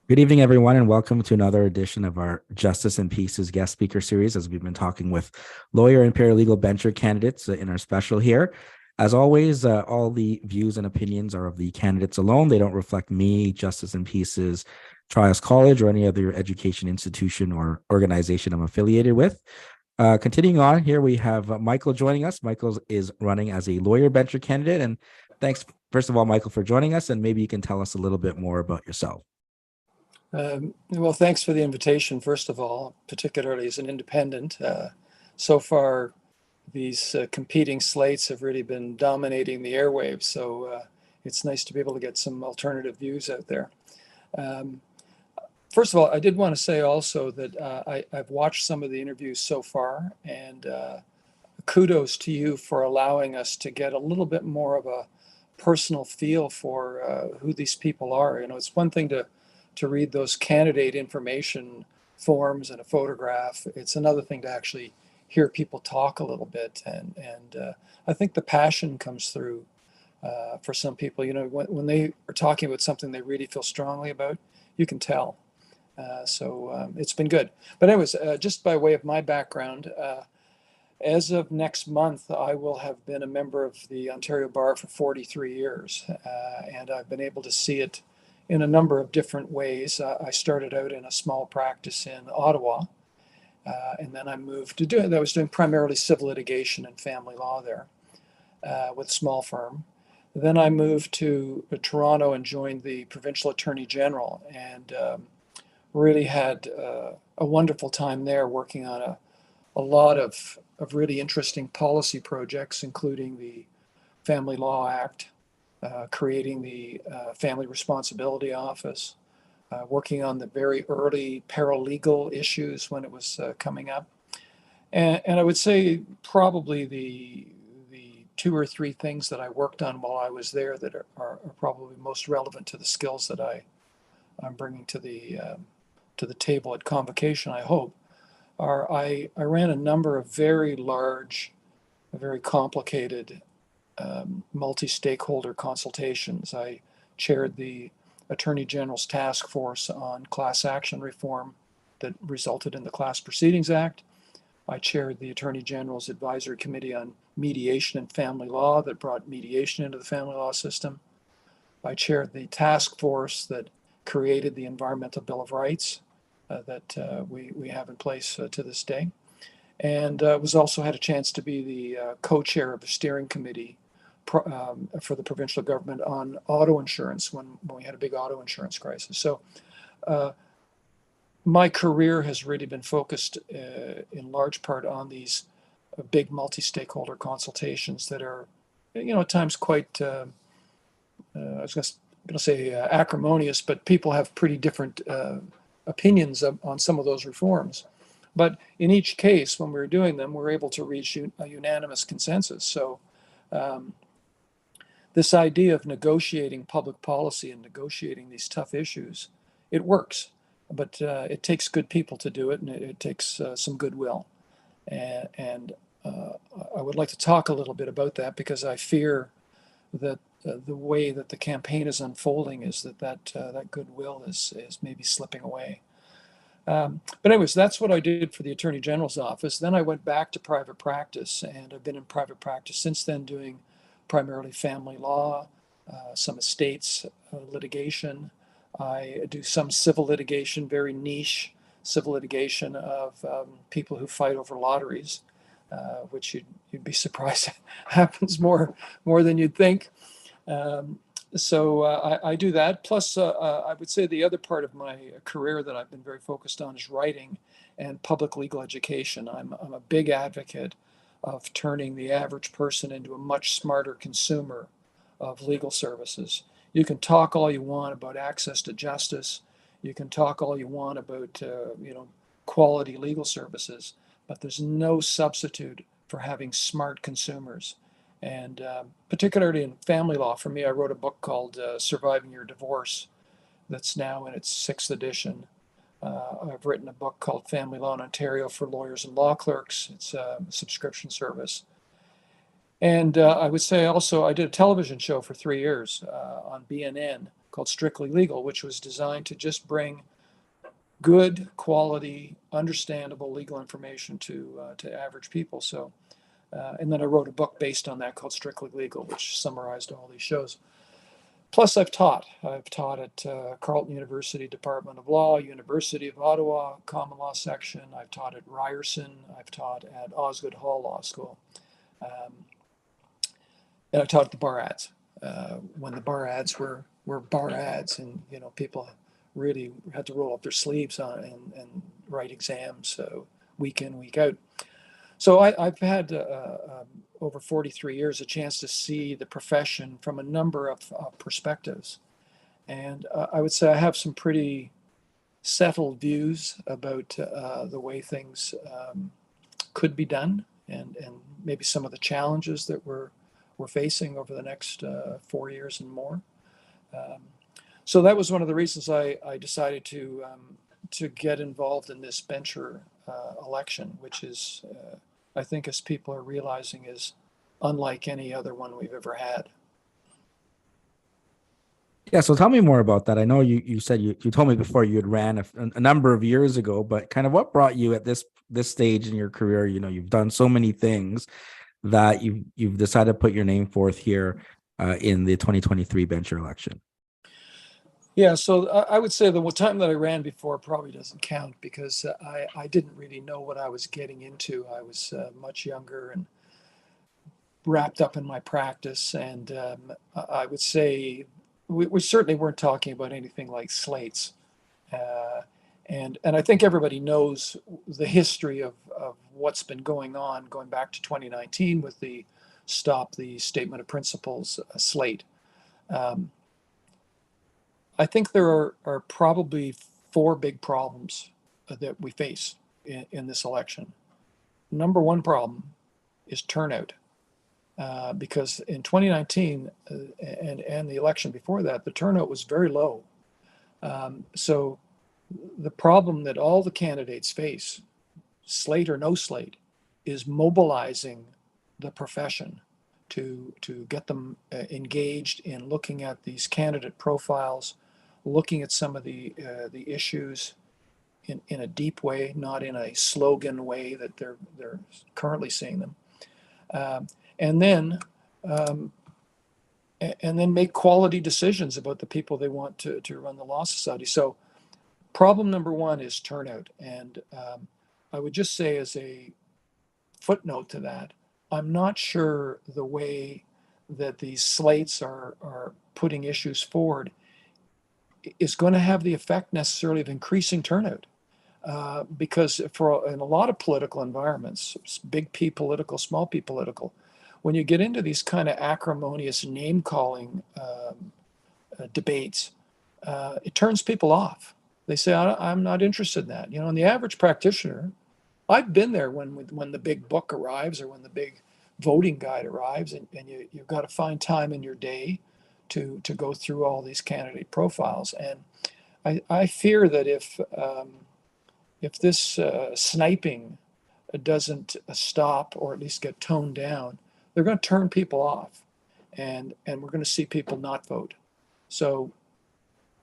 Good evening, everyone, and welcome to another edition of our Justice and Peace's guest speaker series, as we've been talking with lawyer and paralegal bencher candidates in our special here. As always, all the views and opinions are of the candidates alone. They don't reflect me, Justice and Peace's Trials College, or any other education institution or organization I'm affiliated with. Continuing on here, we have Michael joining us. Michael is running as a lawyer bencher candidate. And thanks, first of all, Michael, for joining us. And maybe you can tell us a little bit more about yourself. Well, thanks for the invitation, first of all, particularly as an independent. So far, these competing slates have really been dominating the airwaves, so it's nice to be able to get some alternative views out there. Um, First of all, I did want to say also that I've watched some of the interviews so far, and kudos to you for allowing us to get a little bit more of a personal feel for who these people are. You know, it's one thing to read those candidate information forms and a photograph. It's another thing to actually hear people talk a little bit, and I think the passion comes through for some people. You know, when they are talking about something they really feel strongly about, you can tell. So it's been good. But anyways, just by way of my background, as of next month, I will have been a member of the Ontario Bar for 43 years, and I've been able to see it in a number of different ways. I started out in a small practice in Ottawa, and then I moved to I was doing primarily civil litigation and family law there with a small firm. Then I moved to Toronto and joined the provincial attorney general, and really had a wonderful time there working on a lot of really interesting policy projects, including the Family Law Act, creating the Family Responsibility Office, working on the very early paralegal issues when it was coming up. And I would say probably the two or three things that I worked on while I was there that are probably most relevant to the skills that I'm bringing to the table at Convocation, I hope, are I ran a number of very large, very complicated multi-stakeholder consultations. I chaired the Attorney General's task force on class action reform that resulted in the Class Proceedings Act. I chaired the Attorney General's Advisory Committee on Mediation and Family Law that brought mediation into the family law system. I chaired the task force that created the Environmental Bill of Rights that we have in place to this day. And was also had a chance to be the co-chair of the steering committee for the provincial government on auto insurance when we had a big auto insurance crisis. So my career has really been focused in large part on these big multi-stakeholder consultations that are, you know, at times quite, I was going to say acrimonious, but people have pretty different opinions on some of those reforms. But in each case, when we were doing them, we were able to reach a unanimous consensus. So this idea of negotiating public policy and negotiating these tough issues, it works, but it takes good people to do it, and it takes some goodwill. And I would like to talk a little bit about that because I fear that the way that the campaign is unfolding is that goodwill is maybe slipping away. But anyways, that's what I did for the Attorney General's office. Then I went back to private practice, and I've been in private practice since then, doing primarily family law, some estates litigation. I do some civil litigation, very niche civil litigation of people who fight over lotteries, which you'd be surprised happens more than you'd think. So I do that. Plus, I would say the other part of my career that I've been very focused on is writing and public legal education. I'm a big advocate of turning the average person into a much smarter consumer of legal services. You can talk all you want about access to justice. You can talk all you want about quality legal services, but there's no substitute for having smart consumers. And particularly in family law, for me, I wrote a book called Surviving Your Divorce that's now in its sixth edition. I've written a book called Family Law in Ontario for Lawyers and Law Clerks. It's a subscription service. And I would say also I did a television show for 3 years on BNN called Strictly Legal, which was designed to just bring good quality, understandable legal information to average people. So, and then I wrote a book based on that called Strictly Legal, which summarized all these shows. Plus, I've taught. I've taught at Carleton University Department of Law, University of Ottawa Common Law section. I've taught at Ryerson. I've taught at Osgoode Hall Law School. And I taught at the bar ads when the bar ads were bar ads, and people really had to roll up their sleeves on and write exams week in, week out. So I've had over 43 years a chance to see the profession from a number of perspectives. And I would say I have some pretty settled views about the way things could be done, and maybe some of the challenges that we're facing over the next 4 years and more. So that was one of the reasons I decided to get involved in this bencher election, which is, I think, as people are realizing, is unlike any other one we've ever had. Yeah, so tell me more about that. I know you said you told me before you had ran a number of years ago, but kind of what brought you at this stage in your career? You've done so many things that you've decided to put your name forth here in the 2023 bencher election. Yeah, so I would say the time that I ran before probably doesn't count, because I didn't really know what I was getting into. I was much younger and wrapped up in my practice, and I would say we certainly weren't talking about anything like slates. And I think everybody knows the history of what's been going on, going back to 2019 with the Stop the Statement of Principles slate. I think there are probably four big problems that we face in this election. Number one problem is turnout. Because in 2019 and the election before that, the turnout was very low. So the problem that all the candidates face, slate or no slate, is mobilizing the profession to get them engaged in looking at these candidate profiles, looking at some of the issues in a deep way, not in a slogan way that they're currently seeing them, and then make quality decisions about the people they want to run the Law Society. So problem number one is turnout. And I would just say, as a footnote to that, I'm not sure the way that these slates are putting issues forward is going to have the effect necessarily of increasing turnout. Because in a lot of political environments, big P political, small P political, when you get into these kind of acrimonious name-calling debates, it turns people off. They say, I'm not interested in that. And the average practitioner, I've been there when the big book arrives, or when the big voting guide arrives, and you've got to find time in your day to go through all these candidate profiles. And I fear that if this sniping doesn't stop, or at least get toned down, they're going to turn people off, and we're going to see people not vote. So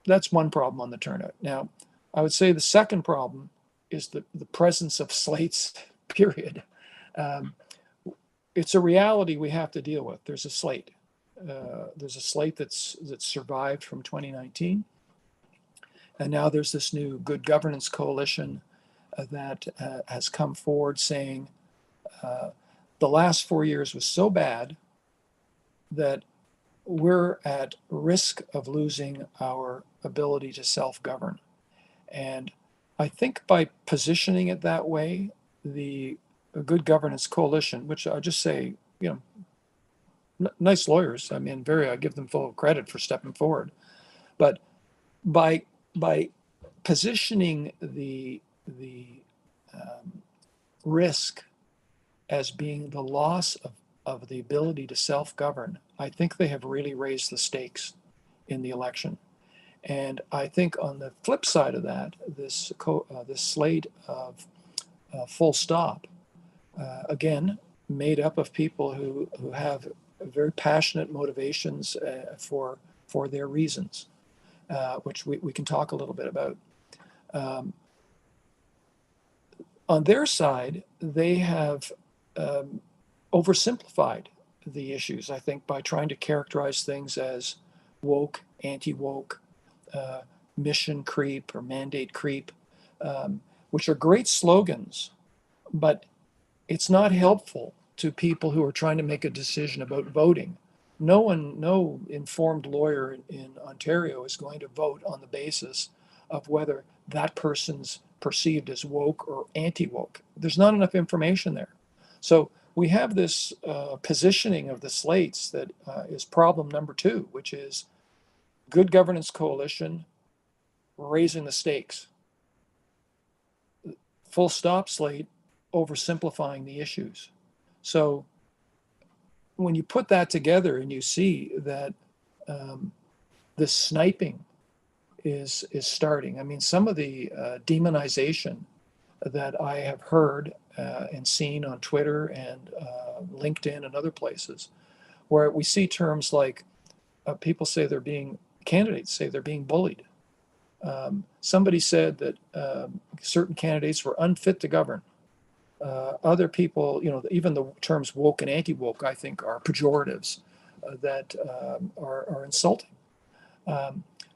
that's one problem on the turnout. Now, I would say the second problem is the presence of slates, period. It's a reality we have to deal with. There's a slate. There's a slate that's survived from 2019. And now there's this new Good Governance Coalition that has come forward saying the last 4 years was so bad that we're at risk of losing our ability to self-govern. And I think by positioning it that way, the Good Governance Coalition, which I'll just say, nice lawyers. I mean, I give them full credit for stepping forward. But by positioning the risk as being the loss of the ability to self-govern, I think they have really raised the stakes in the election. And I think on the flip side of that, this slate of Full Stop, again, made up of people who have very passionate motivations for their reasons. which we can talk a little bit about. On their side, they have oversimplified the issues, I think, by trying to characterize things as woke, anti-woke, mission creep or mandate creep, which are great slogans, but it's not helpful to people who are trying to make a decision about voting. No informed lawyer in Ontario is going to vote on the basis of whether that person's perceived as woke or anti-woke. There's not enough information there. So we have this positioning of the slates that is problem number two, which is Good Governance Coalition raising the stakes. Full stop slate oversimplifying the issues. So when you put that together and you see that this sniping is starting, I mean, some of the demonization that I have heard and seen on Twitter and LinkedIn and other places, where we see terms like people say candidates say they're being bullied. Somebody said that certain candidates were unfit to govern. Other people, even the terms woke and anti-woke, I think, are pejoratives that are insulting.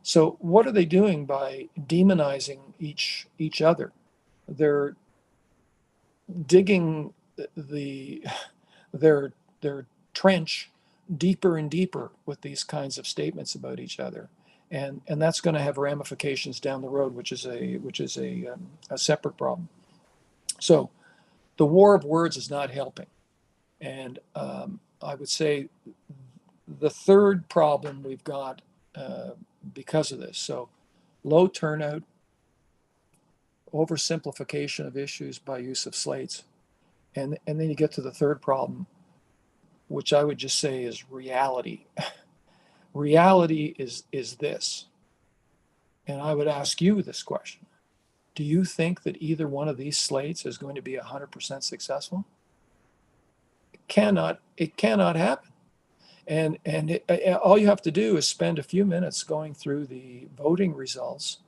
So what are they doing by demonizing each other? They're digging their trench deeper and deeper with these kinds of statements about each other, and that's going to have ramifications down the road, which is a separate problem. So the war of words is not helping, and I would say the third problem we've got because of this. So low turnout, oversimplification of issues by use of slates, and then you get to the third problem, which I would just say is reality. Reality is this, and I would ask you this question: do you think that either one of these slates is going to be 100% successful? It cannot happen. And all you have to do is spend a few minutes going through the voting results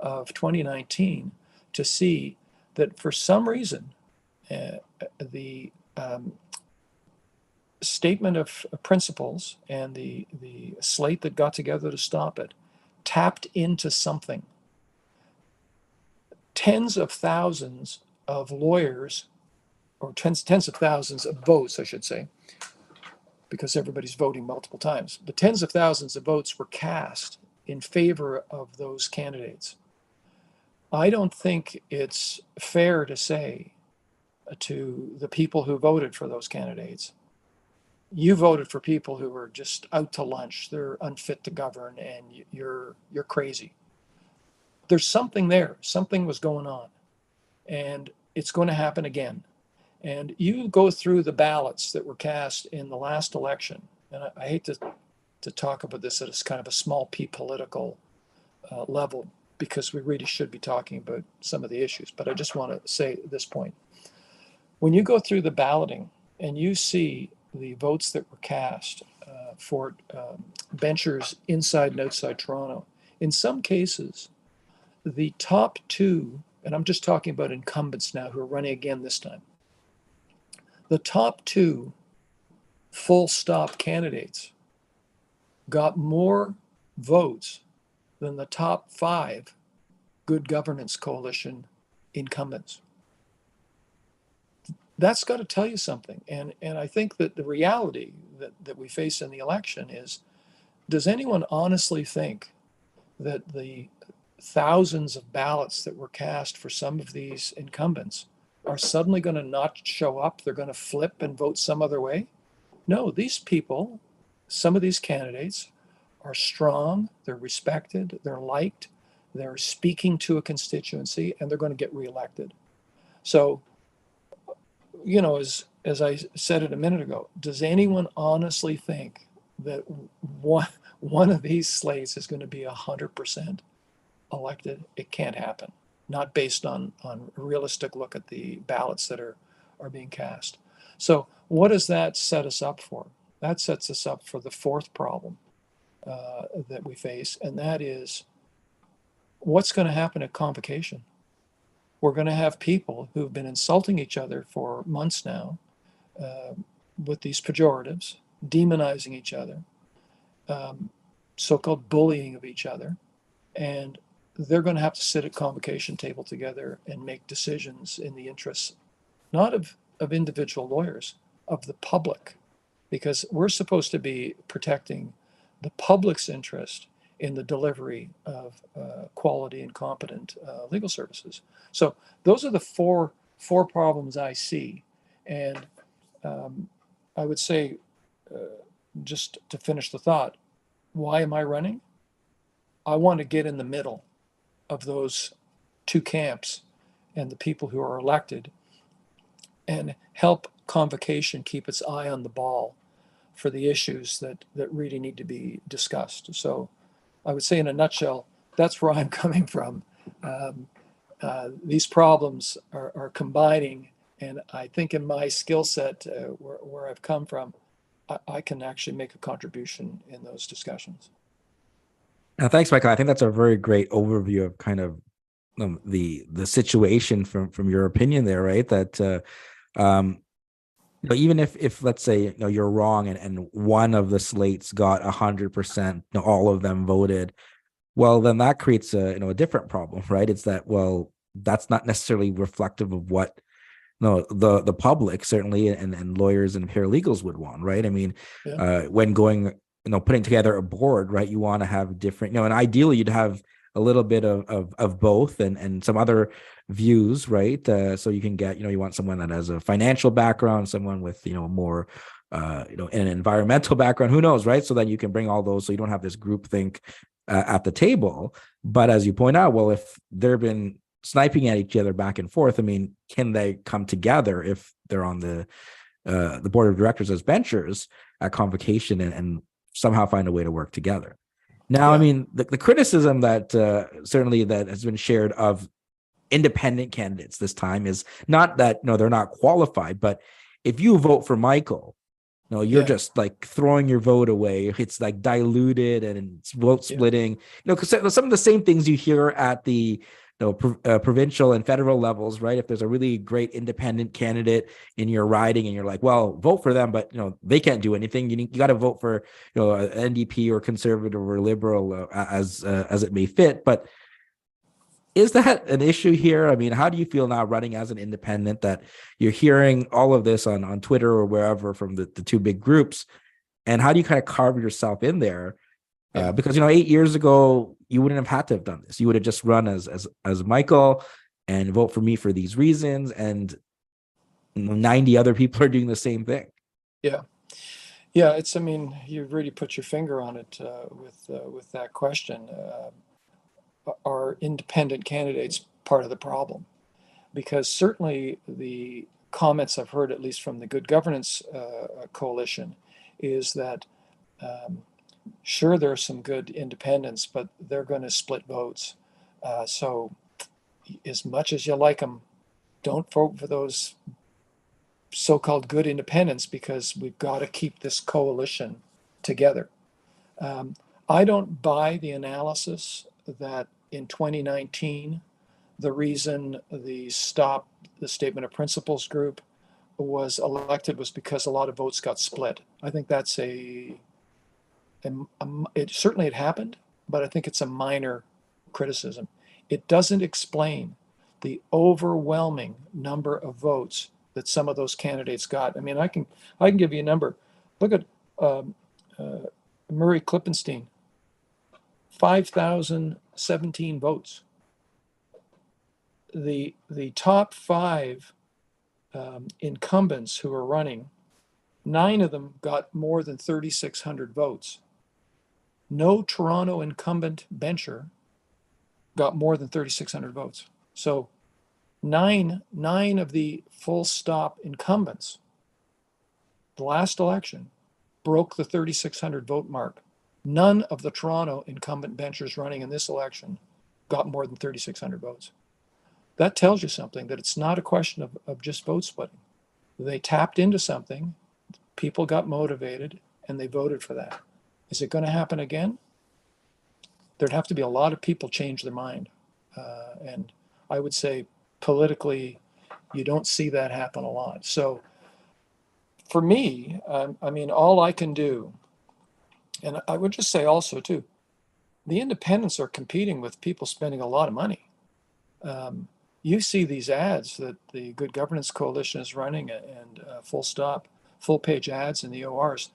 of 2019 to see that for some reason the statement of principles and the slate that got together to stop it tapped into something. Tens of thousands of lawyers, or tens of thousands of votes, I should say, because everybody's voting multiple times, but tens of thousands of votes were cast in favor of those candidates. I don't think it's fair to say to the people who voted for those candidates, you voted for people who were just out to lunch, they're unfit to govern, and you're crazy. There's something there, something was going on, and it's going to happen again. And you go through the ballots that were cast in the last election, and I hate to talk about this at a kind of a small p political level, because we really should be talking about some of the issues, but I just want to say at this point, when you go through the balloting and you see the votes that were cast for benchers inside and outside Toronto, in some cases, the top two, and I'm just talking about incumbents now who are running again this time, the top two full stop candidates got more votes than the top five Good Governance Coalition incumbents. That's got to tell you something. And I think that the reality that we face in the election is, does anyone honestly think that the thousands of ballots that were cast for some of these incumbents are suddenly going to not show up? They're going to flip and vote some other way? No, these people, some of these candidates are strong, they're respected, they're liked, they're speaking to a constituency, and they're going to get reelected. So, as I said it a minute ago, does anyone honestly think that one of these slates is going to be 100% elected? It can't happen. Not based on a realistic look at the ballots that are being cast. So what does that set us up for? That sets us up for the fourth problem that we face, and that is what's going to happen at convocation? We're going to have people who've been insulting each other for months now, uh, with these pejoratives, demonizing each other, um, so-called bullying of each other, and they're going to have to sit at convocation table together and make decisions in the interests not of individual lawyers, of the public, because we're supposed to be protecting the public's interest in the delivery of quality and competent legal services. So those are the four problems I see, and I would say, uh, just to finish the thought, why am I running? I want to get in the middle of those two camps and the people who are elected and help convocation keep its eye on the ball for the issues that really need to be discussed. So I would say in a nutshell, that's where I'm coming from. Um, these problems are combining, and I think in my skill set, where I've come from, I can actually make a contribution in those discussions. Thanks, Michael. I think that's a very great overview of kind of the situation from your opinion there, right? That even if let's say you're wrong and one of the slates got 100%, all of them voted, well, then that creates a different problem, right? It's that, well, that's not necessarily reflective of what the public certainly and lawyers and paralegals would want, right? I mean, Yeah, when going, putting together a board, right, you want to have different, and ideally you'd have a little bit of both and some other views, right? So you can get, you want someone that has a financial background, someone with, more an environmental background, who knows, right? So then you can bring all those, so you don't have this group think at the table. But as you point out, well, if they've been sniping at each other back and forth, I mean, can they come together if they're on the board of directors as benchers at convocation and somehow find a way to work together? Now, I yeah, mean, the criticism that certainly that has been shared of independent candidates this time is not that they're not qualified, but if you vote for Michael, you're yeah, just like throwing your vote away. It's like diluted and it's vote yeah, splitting. Because some of the same things you hear at the provincial and federal levels, right? If there's a really great independent candidate in your riding, and you're like, well, vote for them, but they can't do anything. You got to vote for NDP or conservative or liberal as it may fit. But is that an issue here? I mean, how do you feel now running as an independent that you're hearing all of this on Twitter or wherever from the two big groups? And how do you kind of carve yourself in there? yeah. Because 8 years ago, you wouldn't have had to have done this. You would have just run as Michael and vote for me for these reasons. And 90 other people are doing the same thing. Yeah. Yeah, I mean, you really put your finger on it with that question. Are independent candidates part of the problem? Because certainly the comments I've heard, at least from the Good Governance Coalition, is that um, sure, there are some good independents, but they're going to split votes. So, as much as you like them, don't vote for those so-called good independents, because we've got to keep this coalition together. Um, I don't buy the analysis that in 2019, the reason the Stop the Statement of Principles group was elected was because a lot of votes got split. I think that's it certainly it happened, but I think it's a minor criticism. It doesn't explain the overwhelming number of votes that some of those candidates got. I mean, I can give you a number. Look at um, uh, Murray Klippenstein, 5,017 votes. The top five incumbents who are running, 9 of them got more than 3,600 votes. No Toronto incumbent bencher got more than 3,600 votes. So nine of the full stop incumbents, the last election, broke the 3,600 vote mark. None of the Toronto incumbent benchers running in this election got more than 3,600 votes. That tells you something, that it's not a question of just vote splitting. They tapped into something, people got motivated, and they voted for that. Is it going to happen again? There'd have to be a lot of people change their mind. And I would say politically, you don't see that happen a lot. So for me, I mean, all I can do, and I would just say also too, the independents are competing with people spending a lot of money. Um, you see these ads that the Good Governance Coalition is running, and full stop, full page ads in the ORs,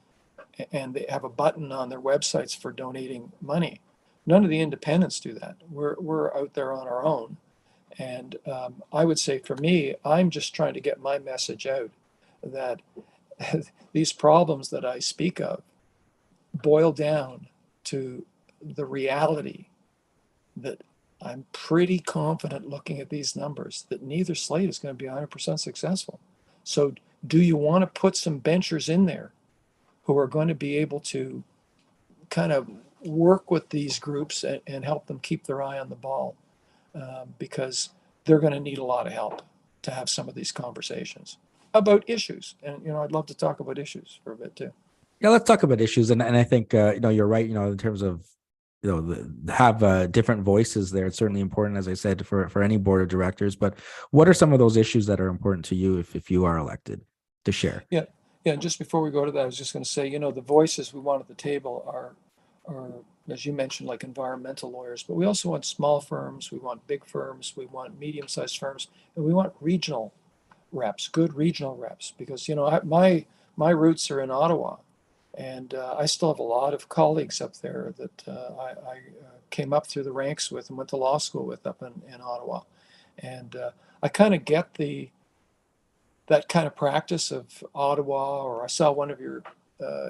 and they have a button on their websites for donating money. None of the independents do that. We're out there on our own. And I would say for me, I'm just trying to get my message out that these problems that I speak of boil down to the reality that I'm pretty confident looking at these numbers that neither slate is going to be 100% successful. So do you want to put some benchers in there who are going to be able to kind of work with these groups and help them keep their eye on the ball? Because they're going to need a lot of help to have some of these conversations about issues. And, I'd love to talk about issues for a bit too. Yeah, let's talk about issues. And I think, you're right, in terms of, have different voices there. It's certainly important, as I said, for any board of directors. But what are some of those issues that are important to you if you are elected to share? Yeah. Yeah. Just before we go to that, I was just going to say, the voices we want at the table are, as you mentioned, like environmental lawyers, but we also want small firms, we want big firms, we want medium-sized firms, and we want regional reps, good regional reps, because my roots are in Ottawa, and I still have a lot of colleagues up there that I came up through the ranks with and went to law school with up in Ottawa, and I kind of get that kind of practice of Ottawa. Or I saw one of your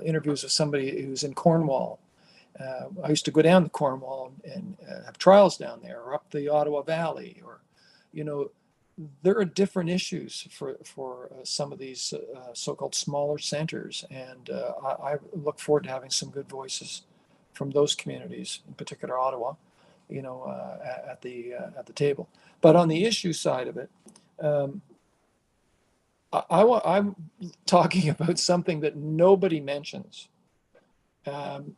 interviews with somebody who's in Cornwall. I used to go down to Cornwall and have trials down there, or up the Ottawa Valley, or you know there are different issues for some of these so-called smaller centers, and I look forward to having some good voices from those communities, in particular Ottawa, at the table. But on the issue side of it, um, I'm talking about something that nobody mentions. Um,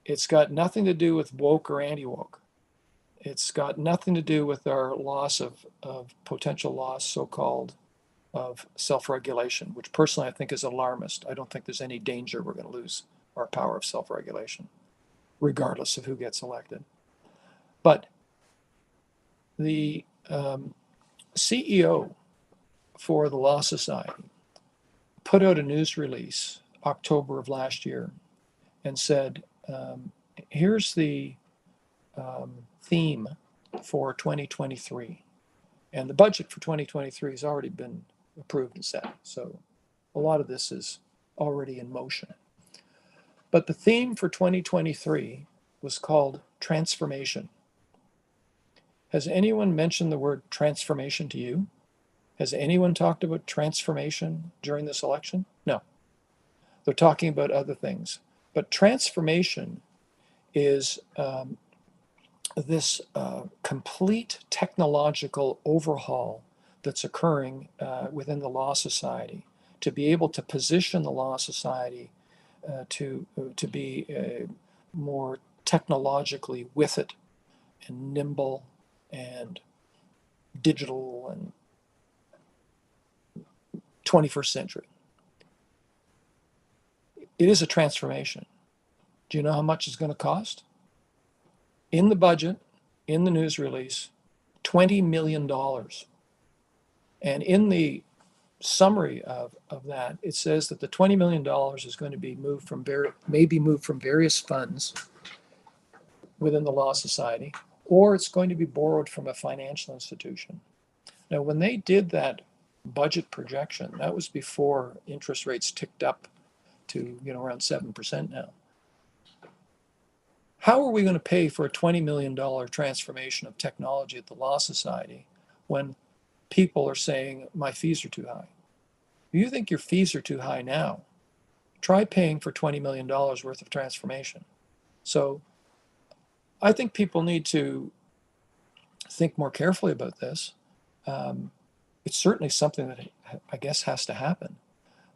it's got nothing to do with woke or anti-woke. It's got nothing to do with our loss of potential loss, so-called, of self-regulation, which personally I think is alarmist. I don't think there's any danger we're going to lose our power of self-regulation, regardless of who gets elected. But the CEO for the Law Society put out a news release October of last year and said, here's the theme for 2023. And the budget for 2023 has already been approved and set. So a lot of this is already in motion. But the theme for 2023 was called transformation. Has anyone mentioned the word transformation to you? Has anyone talked about transformation during this election? No. They're talking about other things. But transformation is this complete technological overhaul that's occurring within the Law Society to be able to position the Law Society to be more technologically with it and nimble and digital and 21st century. It is a transformation. Do you know how much it's going to cost? In the budget, in the news release, $20 million. And in the summary of that, it says that the $20 million is going to be moved from various funds within the Law Society, or it's going to be borrowed from a financial institution. Now, when they did that budget projection, that was before interest rates ticked up to around 7% now. How are we going to pay for a $20 million transformation of technology at the Law Society when people are saying my fees are too high? If you think your fees are too high now, try paying for $20 million worth of transformation. So I think people need to think more carefully about this. It's certainly something that I guess has to happen.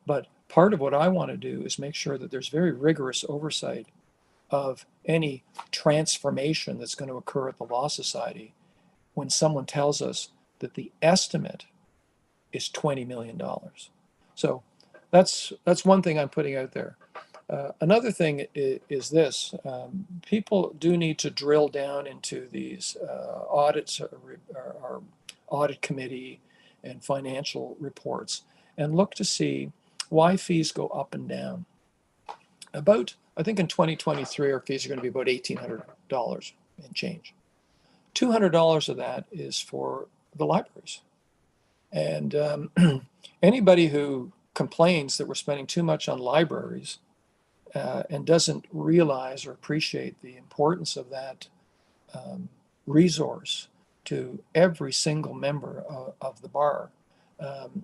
But part of what I want to do is make sure that there's very rigorous oversight of any transformation that's going to occur at the Law Society when someone tells us that the estimate is $20 million. So that's one thing I'm putting out there. Another thing is this: people do need to drill down into these audits, or audit committee and financial reports, and look to see why fees go up and down. I think in 2023, our fees are going to be about $1,800 and change. $200 of that is for the libraries. And anybody who complains that we're spending too much on libraries and doesn't realize or appreciate the importance of that resource to every single member of the bar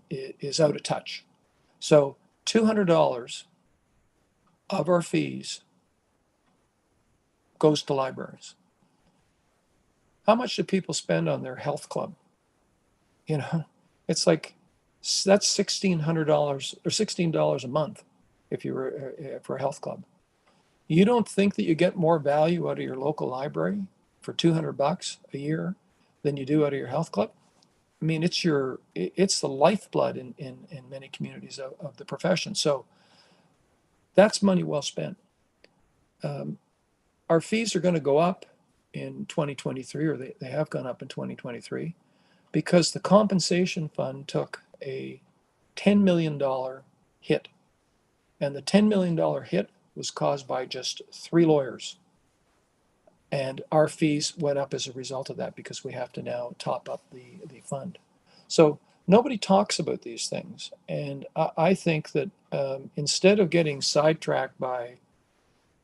is out of touch. So $200 of our fees goes to libraries. How much do people spend on their health club? You know, it's like, that's $1,600 or $16 a month if you were for a health club. You don't think that you get more value out of your local library for $200 a year than you do out of your health club? I mean, it's the lifeblood in many communities of the profession. So that's money well spent. Our fees are going to go up in 2023, or they have gone up in 2023, because the compensation fund took a $10 million hit. And the $10 million hit was caused by just 3 lawyers. And our fees went up as a result of that because we have to now top up the fund. So nobody talks about these things. And I think that instead of getting sidetracked by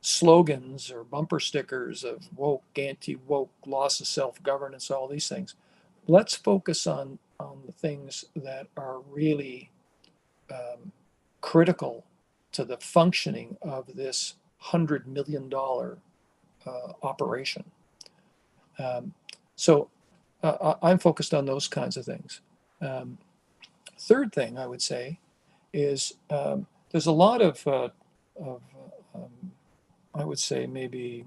slogans or bumper stickers of woke, anti-woke, loss of self-governance, all these things, let's focus on the things that are really critical to the functioning of this $100 million operation. So I'm focused on those kinds of things. Third thing I would say is there's a lot of I would say maybe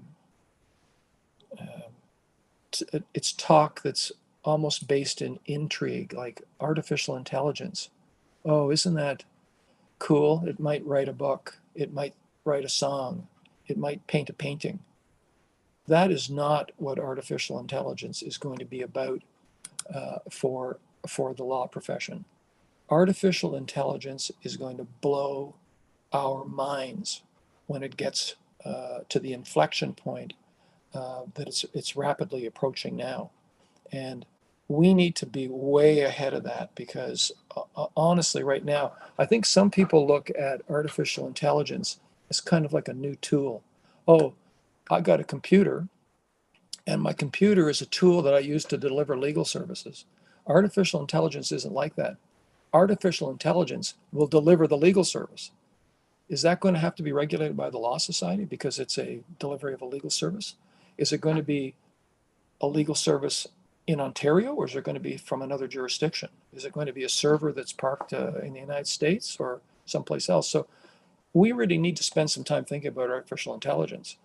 it's talk that's almost based in intrigue, like artificial intelligence. Oh, isn't that cool? It might write a book. It might write a song. It might paint a painting. That is not what artificial intelligence is going to be about for the law profession. Artificial intelligence is going to blow our minds when it gets to the inflection point that it's rapidly approaching now. And we need to be way ahead of that because honestly, right now, I think some people look at artificial intelligence as kind of like a new tool. Oh, I got a computer, and my computer is a tool that I use to deliver legal services. Artificial intelligence isn't like that. Artificial intelligence will deliver the legal service. Is that going to have to be regulated by the Law Society because it's a delivery of a legal service? Is it going to be a legal service in Ontario, or is it going to be from another jurisdiction? Is it going to be a server that's parked in the United States or someplace else? So we really need to spend some time thinking about artificial intelligence.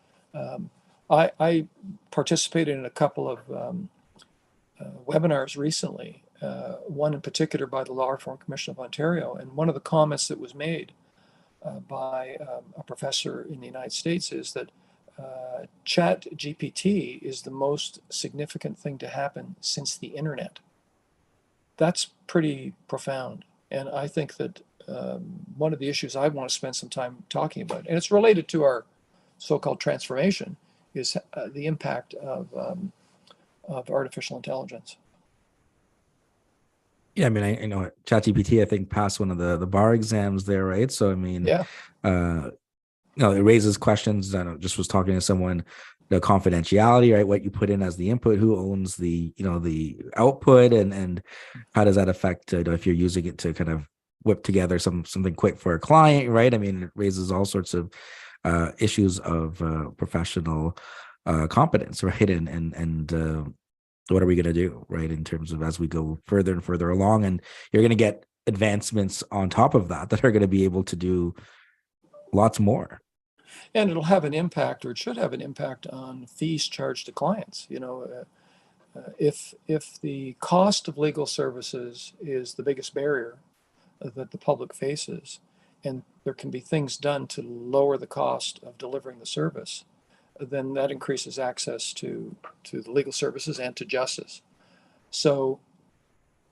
I participated in a couple of webinars recently, one in particular by the Law Reform Commission of Ontario, and one of the comments that was made by a professor in the United States is that Chat GPT is the most significant thing to happen since the internet. That's pretty profound. And I think that one of the issues I want to spend some time talking about, and it's related to our so-called transformation, is the impact of artificial intelligence. Yeah, I mean, I know ChatGPT, I think, passed one of the bar exams there, right? So, I mean, Yeah. It raises questions. I know, just was talking to someone, the confidentiality, right? What you put in as the input, who owns the output, and how does that affect if you're using it to kind of whip together something quick for a client, right? I mean, it raises all sorts of issues of professional competence, right? And what are we going to do, right, in terms of as we go further and further along, and you're going to get advancements on top of that are going to be able to do lots more. And it'll have an impact, or it should have an impact, on fees charged to clients. If the cost of legal services is the biggest barrier that the public faces, and there can be things done to lower the cost of delivering the service, then that increases access to the legal services and to justice. So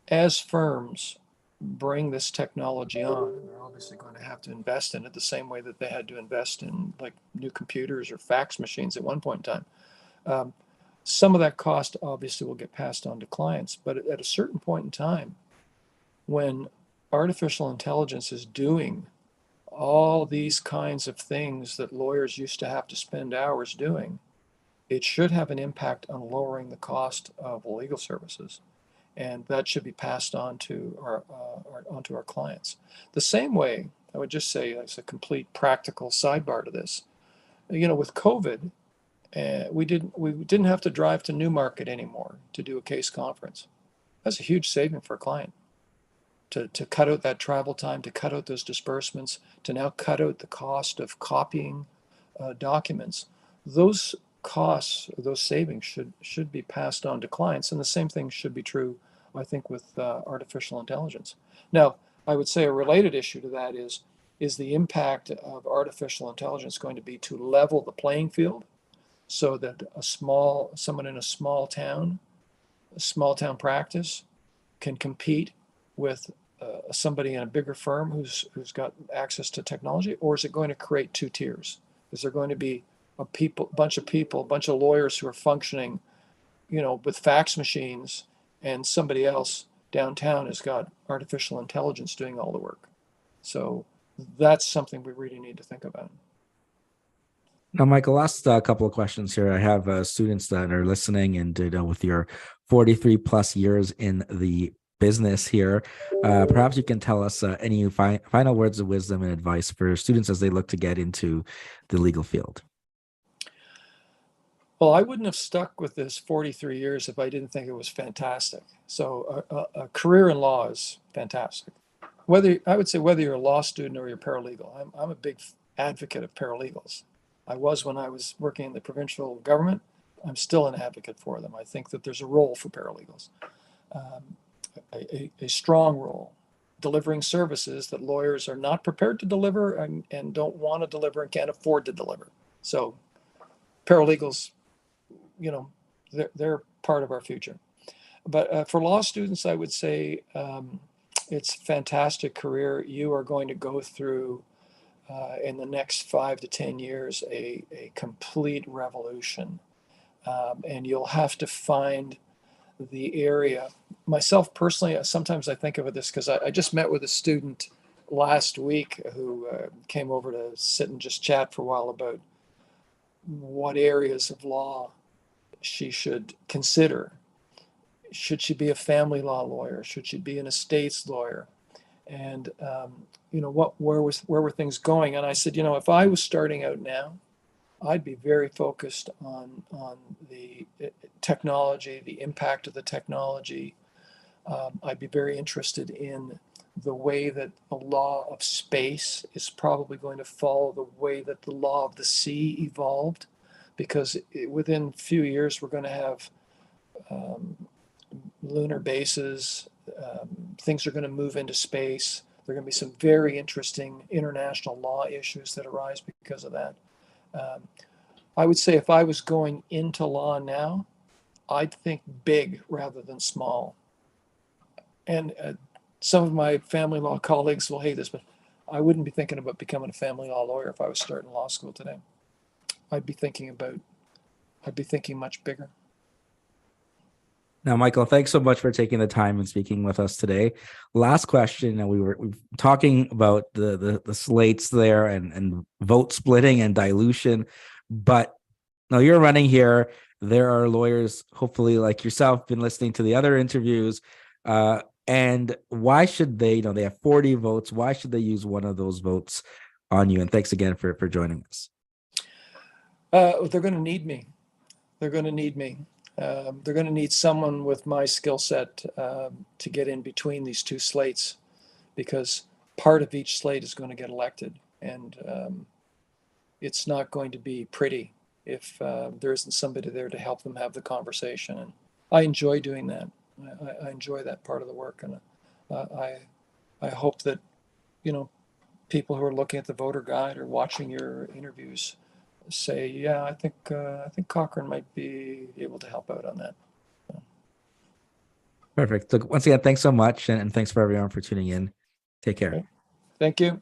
as firms bring this technology on, they're obviously going to have to invest in it the same way that they had to invest in like new computers or fax machines at one point in time. Um, some of that cost obviously will get passed on to clients, but at a certain point in time, when artificial intelligence is doing all these kinds of things that lawyers used to have to spend hours doing, it should have an impact on lowering the cost of legal services, and that should be passed on to onto our clients. The same way, I would just say, as a complete practical sidebar to this, with COVID, we didn't have to drive to Newmarket anymore to do a case conference. That's a huge saving for a client to cut out that travel time, to cut out those disbursements, to now cut out the cost of copying documents. Those costs, those savings should be passed on to clients, and the same thing should be true, I think, with artificial intelligence. Now, I would say a related issue to that is the impact of artificial intelligence going to be to level the playing field so that someone in a small town practice can compete with somebody in a bigger firm who's got access to technology, or is it going to create two tiers? Is there going to be a bunch of lawyers who are functioning, with fax machines, and somebody else downtown has got artificial intelligence doing all the work? So that's something we really need to think about. Now, Michael, last couple of questions here. I have students that are listening, and with your 43 plus years in the business here, perhaps you can tell us any final words of wisdom and advice for students as they look to get into the legal field. Well, I wouldn't have stuck with this 43 years if I didn't think it was fantastic. So a career in law is fantastic. I would say whether you're a law student or you're paralegal, I'm a big advocate of paralegals. I was when I was working in the provincial government. I'm still an advocate for them. I think that there's a role for paralegals, a strong role, delivering services that lawyers are not prepared to deliver and don't want to deliver and can't afford to deliver. So paralegals, they're part of our future. But for law students, I would say it's a fantastic career. You are going to go through in the next 5 to 10 years a complete revolution, and you'll have to find the area. Myself personally, sometimes I think of this because I just met with a student last week who came over to sit and just chat for a while about what areas of law she should consider. Should she be a family law lawyer? Should she be an estates lawyer? And where were things going? And I said, if I was starting out now, I'd be very focused on the technology, the impact of the technology. I'd be very interested in the way that the law of space is probably going to follow the way that the law of the sea evolved, because within a few years we're going to have lunar bases. Things are going to move into space. There are going to be some very interesting international law issues that arise because of that. I would say if I was going into law now, I'd think big rather than small. And some of my family law colleagues will hate this, but I wouldn't be thinking about becoming a family law lawyer if I was starting law school today. I'd be thinking much bigger. Now, Michael, thanks so much for taking the time and speaking with us today. Last question, we were talking about the slates there and vote splitting and dilution, but now you're running here. There are lawyers, hopefully like yourself, been listening to the other interviews. And why should they have 40 votes? Why should they use one of those votes on you? And thanks again for joining us. They're going to need me. They're going to need me. They're going to need someone with my skill set to get in between these two slates, because part of each slate is going to get elected, and it's not going to be pretty if there isn't somebody there to help them have the conversation. And I enjoy doing that. I enjoy that part of the work, and I hope that, you know, people who are looking at the voter guide or watching your interviews say, yeah, I think Cochrane might be able to help out on that. Perfect. So once again, thanks so much, and thanks for everyone for tuning in. Take care. Okay. Thank you.